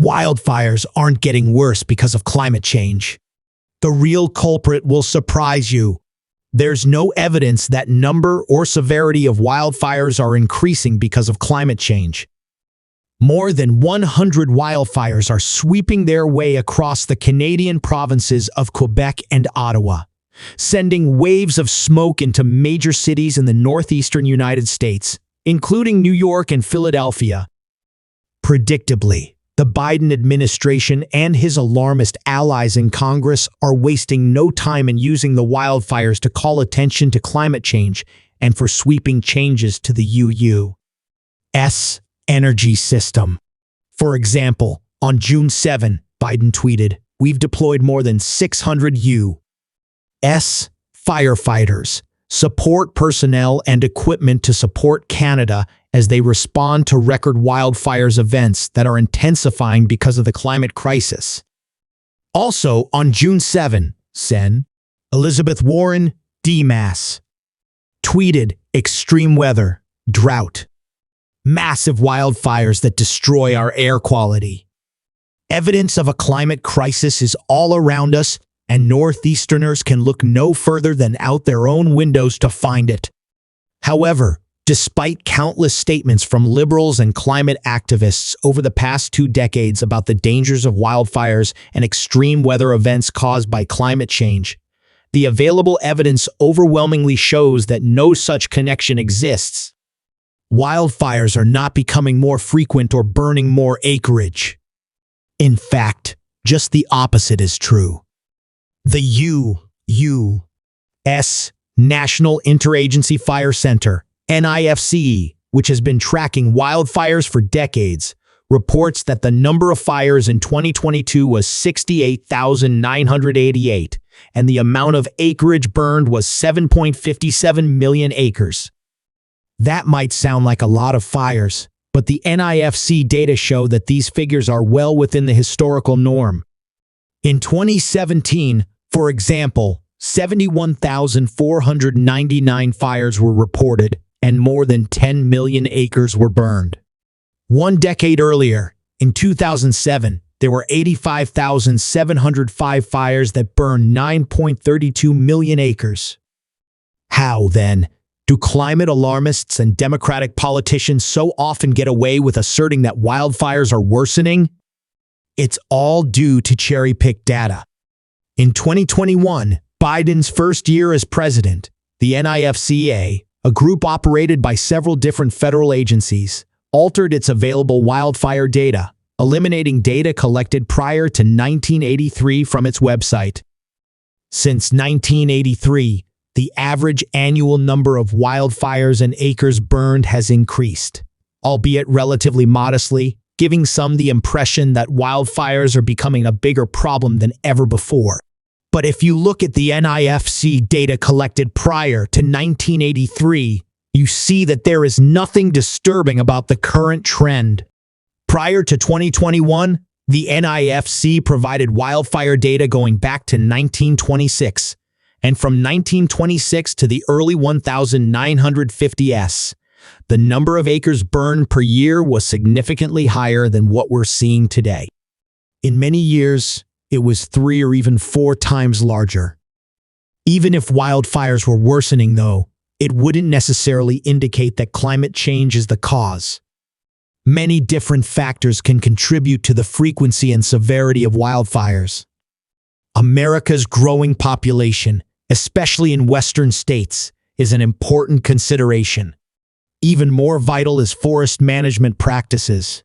Wildfires aren't getting worse because of climate change. The real culprit will surprise you. There's no evidence that number or severity of wildfires are increasing because of climate change. More than 100 wildfires are sweeping their way across the Canadian provinces of Quebec and Ottawa, sending waves of smoke into major cities in the northeastern United States, including New York and Philadelphia. Predictably, the Biden administration and his alarmist allies in Congress are wasting no time in using the wildfires to call attention to climate change and for sweeping changes to the U.S. energy system. For example, on June 7, Biden tweeted, "We've deployed more than 600 U.S. firefighters, support personnel, and equipment to support Canada as they respond to record wildfires events that are intensifying because of the climate crisis." Also, on June 7, Elizabeth Warren, D-Mass, tweeted, "Extreme weather, drought, massive wildfires that destroy our air quality. Evidence of a climate crisis is all around us, and Northeasterners can look no further than out their own windows to find it." However, despite countless statements from liberals and climate activists over the past 2 decades about the dangers of wildfires and extreme weather events caused by climate change, the available evidence overwhelmingly shows that no such connection exists. Wildfires are not becoming more frequent or burning more acreage. In fact, just the opposite is true. The U.S. National Interagency Fire Center, NIFC, which has been tracking wildfires for decades, reports that the number of fires in 2022 was 68,988, and the amount of acreage burned was 7.57 million acres. That might sound like a lot of fires, but the NIFC data show that these figures are well within the historical norm. In 2017, for example, 71,499 fires were reported, and more than 10 million acres were burned. 1 decade earlier, in 2007, there were 85,705 fires that burned 9.32 million acres. How, then, do climate alarmists and Democratic politicians so often get away with asserting that wildfires are worsening? It's all due to cherry-picked data. In 2021, Biden's first year as president, the NIFCA, a group operated by several different federal agencies, altered its available wildfire data, eliminating data collected prior to 1983 from its website. Since 1983, the average annual number of wildfires and acres burned has increased, albeit relatively modestly, giving some the impression that wildfires are becoming a bigger problem than ever before. But if you look at the NIFC data collected prior to 1983, you see that there is nothing disturbing about the current trend. Prior to 2021, the NIFC provided wildfire data going back to 1926, and from 1926 to the early 1950s, the number of acres burned per year was significantly higher than what we're seeing today. In many years, it was 3 or even 4 times larger. Even if wildfires were worsening, though, it wouldn't necessarily indicate that climate change is the cause. Many different factors can contribute to the frequency and severity of wildfires. America's growing population, especially in western states, is an important consideration. Even more vital is forest management practices.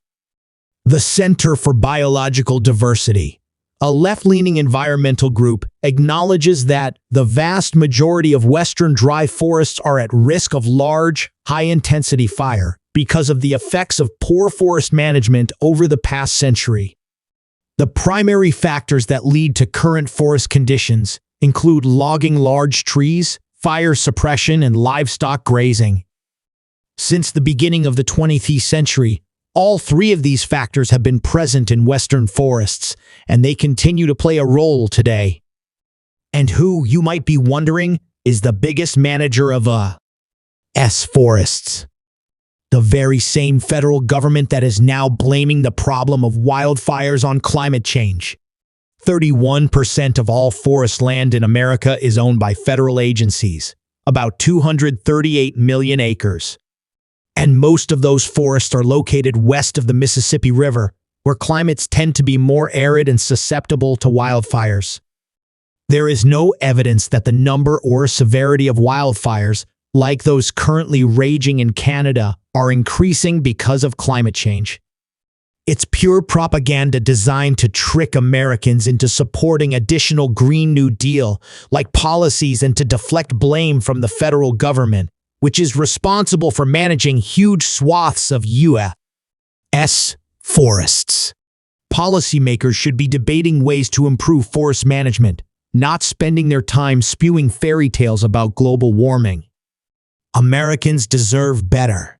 The Center for Biological Diversity, a left-leaning environmental group, acknowledges that the vast majority of western dry forests are at risk of large, high-intensity fire because of the effects of poor forest management over the past century. The primary factors that lead to current forest conditions include logging large trees, fire suppression, and livestock grazing. Since the beginning of the 20th century, all 3 of these factors have been present in western forests, and they continue to play a role today. And who, you might be wondering, is the biggest manager of forests? The very same federal government that is now blaming the problem of wildfires on climate change. 31% of all forest land in America is owned by federal agencies, about 238 million acres. And most of those forests are located west of the Mississippi River, where climates tend to be more arid and susceptible to wildfires. There is no evidence that the number or severity of wildfires, like those currently raging in Canada, are increasing because of climate change. It's pure propaganda designed to trick Americans into supporting additional Green New Deal like policies and to deflect blame from the federal government, which is responsible for managing huge swaths of U.S. forests. Policymakers should be debating ways to improve forest management, not spending their time spewing fairy tales about global warming. Americans deserve better.